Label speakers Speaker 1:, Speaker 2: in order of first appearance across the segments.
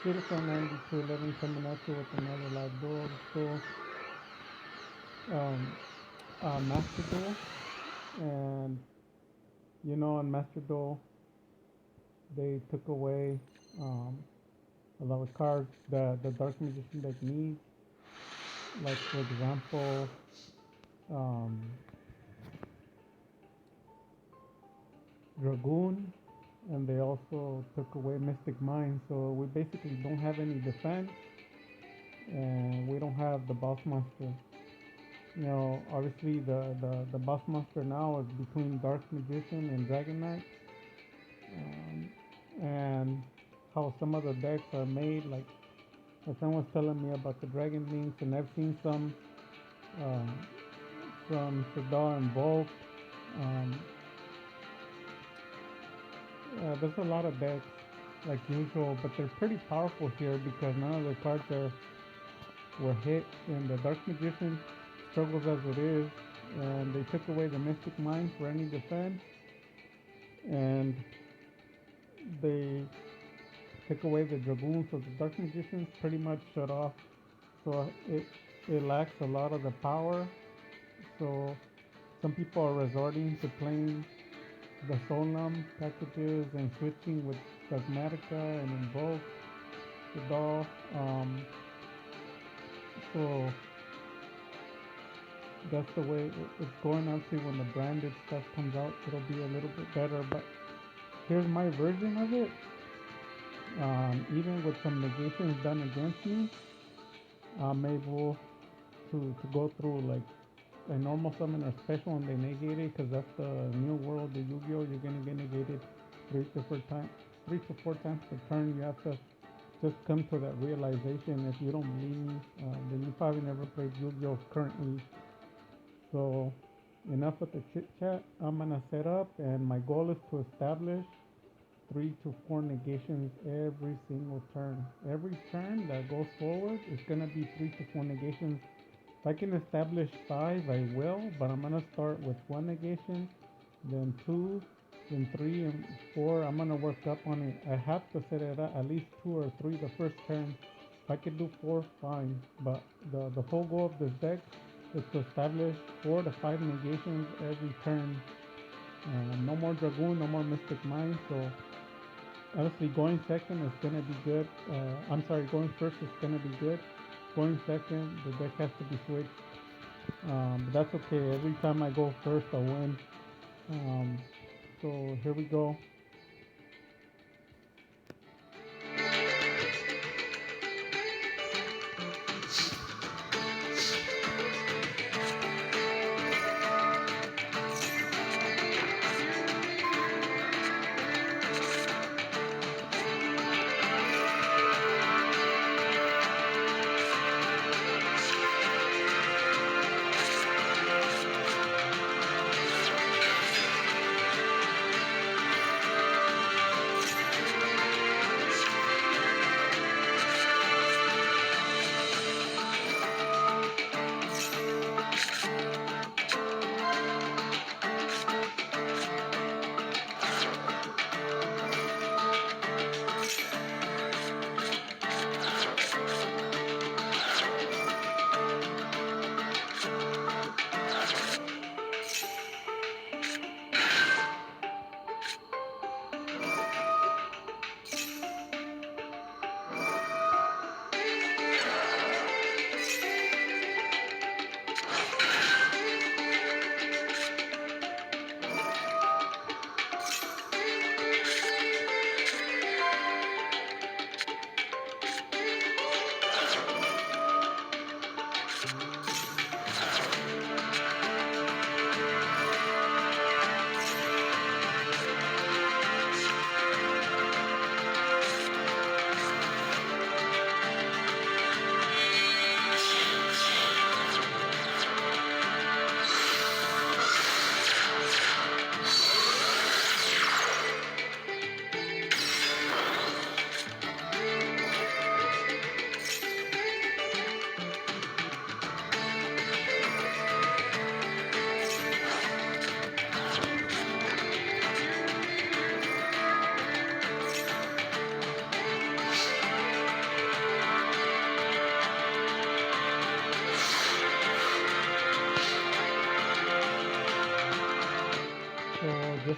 Speaker 1: Beautiful 9211 coming at you with another live duel. Um, Master Duel. And, on Master Duel, they took away a lot of cards that the Dark Magician deck needs. Like, for example, um, Dragoon. And they also took away Mystic Mind. So we basically don't have any defense. And we don't have the boss monster. Obviously the boss monster now is between Dark Magician and Dragon Knight, and how some of the decks are made. Like my friend was telling me about the Dragon Links, and I've seen some um, from Sadar and Bulk. Um, there's a lot of decks like usual, but they're pretty powerful here because none of the cards were hit, and the Dark Magician struggles as it is, and they took away the Mystic Mind for any defense, and they took away the Dragoon, so the Dark Magician's pretty much shut off. So it lacks a lot of the power. So some people are resorting to playing the Soulnum packages and switching with Dogmatica and Invoke the doll. So that's the way it's going. Obviously, when the branded stuff comes out, it'll be a little bit better. But here's my version of it. Even with some negations done against me, I'm able to go through like a normal summon or special and they negate it because that's the new world of Yu-Gi-Oh! You're gonna get negated 3 to 4 times per turn. You have to just come to that realization. If you don't believe me, then you probably never played Yu-Gi-Oh! Currently. So enough with the chit chat. I'm gonna set up, and my goal is to establish 3 to 4 negations every single turn. Every turn that goes forward is gonna be 3 to 4 negations. If I can establish five, I will, but I'm gonna start with 1 negation, then two, then three, and four. I'm gonna work up on it. I have to set it at least 2 or 3 the first turn. If I could do four, fine. But the whole goal of this deck is to establish 4 to 5 negations every turn. No more Dragoon, no more Mystic Mind. So honestly, going second is gonna be good. I'm sorry, going first is gonna be good. Going second, the deck has to be switched. But that's okay. Every time I go first, I win. Um, so here we go.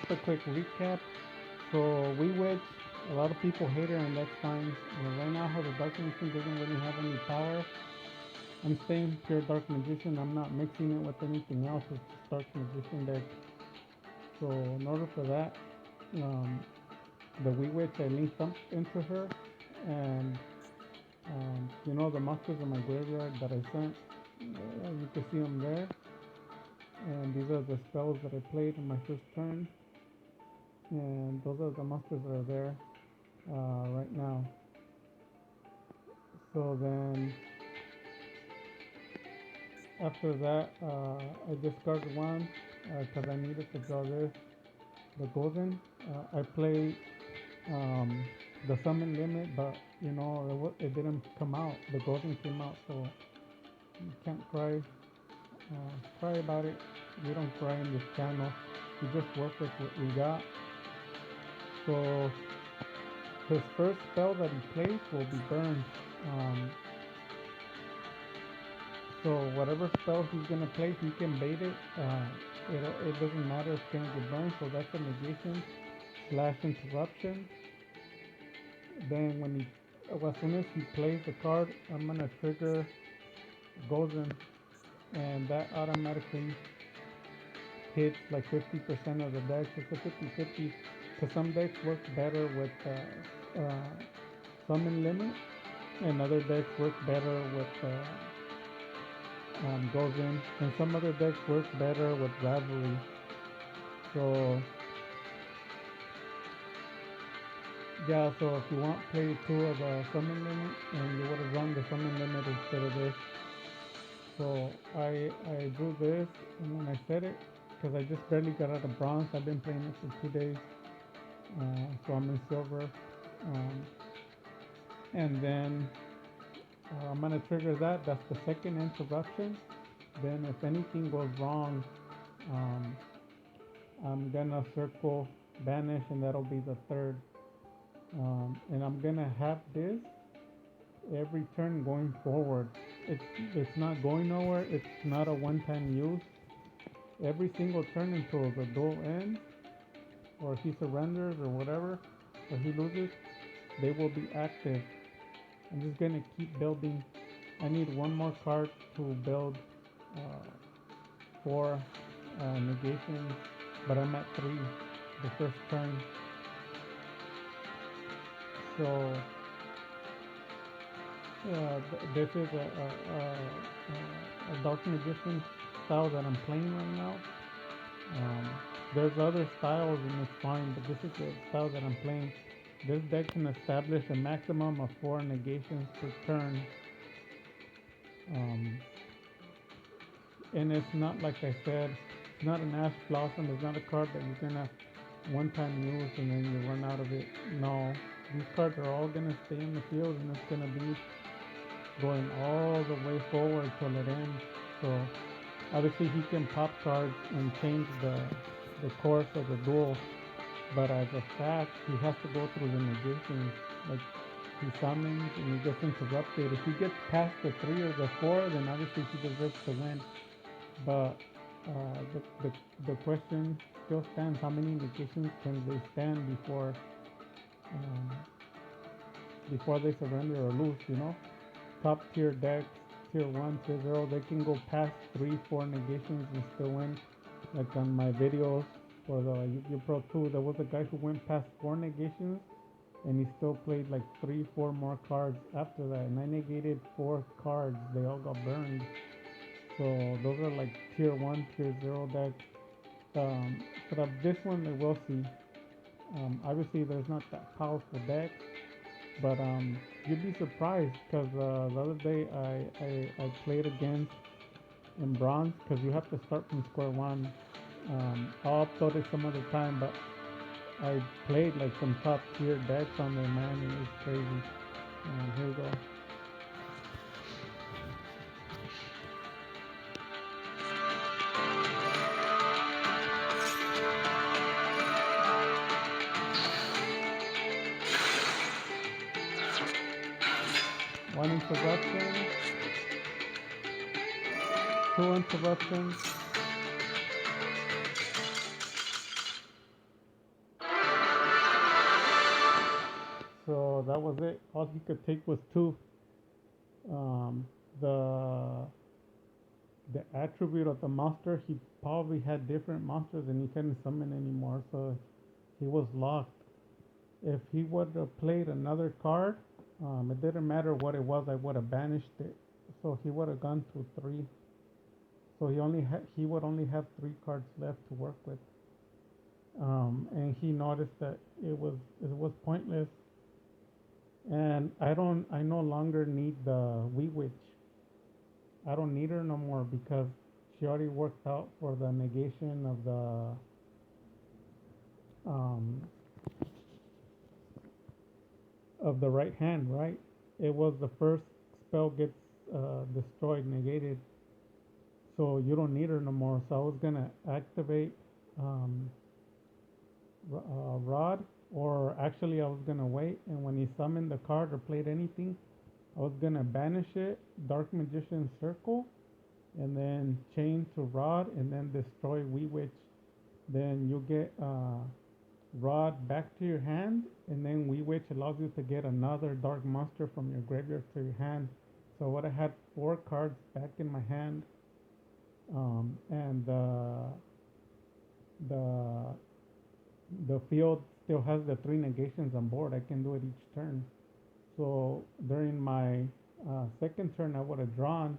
Speaker 1: just a quick recap. So we witch, a lot of people hate her, and that's fine. Right now, how the Dark Magician doesn't really have any power. I'm staying pure Dark Magician. I'm not mixing it with anything else. It's just Dark Magician deck. So in order for that, um, the Wee Witch, I linked up into her, and the monsters in my graveyard that I sent. You can see them there, and these are the spells that I played in my first turn, and those are the monsters that are there right now. So then after that, I discarded one because I needed to draw this, the golden. I play um, the summon limit, but it didn't come out. The golden came out, so you can't cry about it. We don't cry in this channel. We just work with what we got. So his first spell that he plays will be burned. Um, so whatever spell he's gonna play, he can bait it. It doesn't matter. It's gonna get burned. So that's a negation slash interruption. Then as soon as he plays the card, I'm gonna trigger golden, and that automatically hits like 50% of the decks. It's a 50-50 because some decks work better with summon limit, and other decks work better with golden, and some other decks work better with rivalry. So yeah, so if you want play two of the summon limit, and you would have run the summon limit instead of this. So I drew this, and then I set it because I just barely got out of bronze. I've been playing it for 2 days, so I'm in silver. Um, and then I'm gonna trigger that. That's the second interruption. Then if anything goes wrong, um, I'm gonna circle banish, and that'll be the third. And I'm gonna have this every turn going forward. It's not going nowhere. It's not a one-time use. Every single turn until the duel ends, or he surrenders, or whatever, or he loses, they will be active. I'm just gonna keep building. I need one more card to build uh, four negations, but I'm at three the first turn. So this is a Dark Magician style that I'm playing right now. Um, there's other styles and it's fine, but this is the style that I'm playing. This deck can establish a maximum of four negations per turn. Um, and it's not like I said, it's not an Ash Blossom. It's not a card that you're gonna one time use and then you run out of it. No, these cards are all gonna stay in the field and it's gonna be going all the way forward till it ends. So obviously he can pop cards and change the course of the duel, but as a fact he has to go through the negations. Like he summons and he gets interrupted. If he gets past the 3 or the 4, then obviously he deserves to win. But the question still stands: how many negations can they stand um, before they surrender or lose? Top tier decks, tier 1, tier 0, they can go past 3, 4 negations and still win. Like on my videos for the Yu-Gi-Oh! Pro 2, there was a guy who went past 4 negations and he still played like 3, 4 more cards after that. And I negated 4 cards, they all got burned. So those are like tier 1, tier 0 decks. But of this one, we will see. Obviously, there's not that powerful deck, but you'd be surprised because the other day I played against in bronze because you have to start from square one. I'll upload it some other time, but I played like some top tier decks on there, man, and it was crazy. Here we go. One interruption, two interruptions, So that was it. All he could take was two. Um, the the attribute of the monster, he probably had different monsters and he couldn't summon anymore, so he was locked. If he would have played another card, it didn't matter what it was, I would have banished it. So he would have gone to three. So he would only have three cards left to work with. And he noticed that it was pointless, and I no longer need the wee witch. I don't need her no more because she already worked out for the negation um, of the right hand, right? It was the first spell gets destroyed, negated, so you don't need her no more. So I was gonna activate um, Rod, or actually I was gonna wait, and when he summoned the card or played anything, I was gonna banish it, Dark Magician Circle, and then chain to Rod, and then destroy Wee Witch. Then you get Rod back to your hand, and then Wee Witch allows you to get another dark monster from your graveyard to your hand. So what I had four cards back in my hand, and the the field still has the three negations on board. I can do it each turn. So during my second turn, I would have drawn.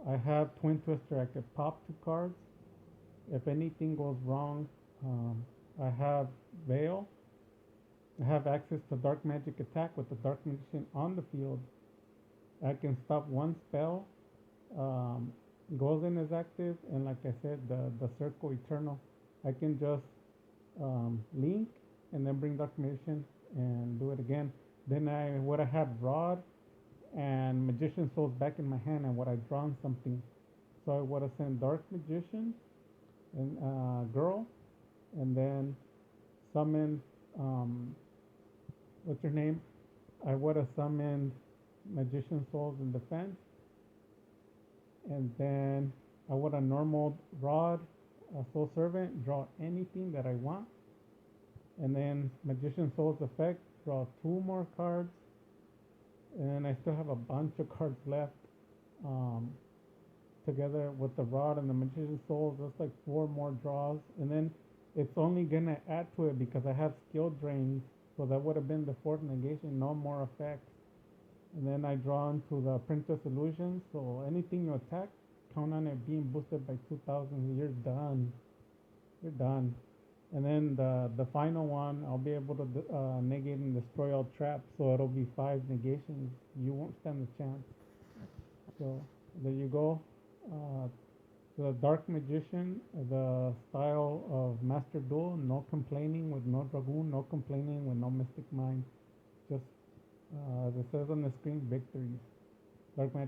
Speaker 1: I have Twin Twister. I could pop two cards. If anything goes wrong, I have Veil. I have access to Dark Magic attack with the Dark Magician on the field. I can stop one spell. Um, Goes in is active, and like I said, the Circle Eternal. I can just link and then bring Dark Magician and do it again. Then I would have had Rod and Magician Souls back in my hand, and would have drawn something. So I would have sent Dark Magician and Girl, and then summoned what's her name? I would have summoned Magician Souls in defense, and then I would have normal Rod, Soul Servant, draw anything that I want, and then Magician Souls effect, draw two more cards, and I still have a bunch of cards left. Um, Together with the Rod and the Magician Souls, that's like four more draws, and then it's only gonna add to it because I have skill drains, so that would have been the fourth negation, no more effects. And then I draw into the Princess Illusion, so anything you attack, count on it being boosted by 2,000. You're done. You're done. And then the final one, I'll be able to negate and destroy all traps, so it'll be five negations. You won't stand a chance. So there you go. Uh, the Dark Magician, the style of Master Duel, no complaining with no Dragoon, no complaining with no Mystic Mind. Just as it says on the screen, victories. Dark Magic.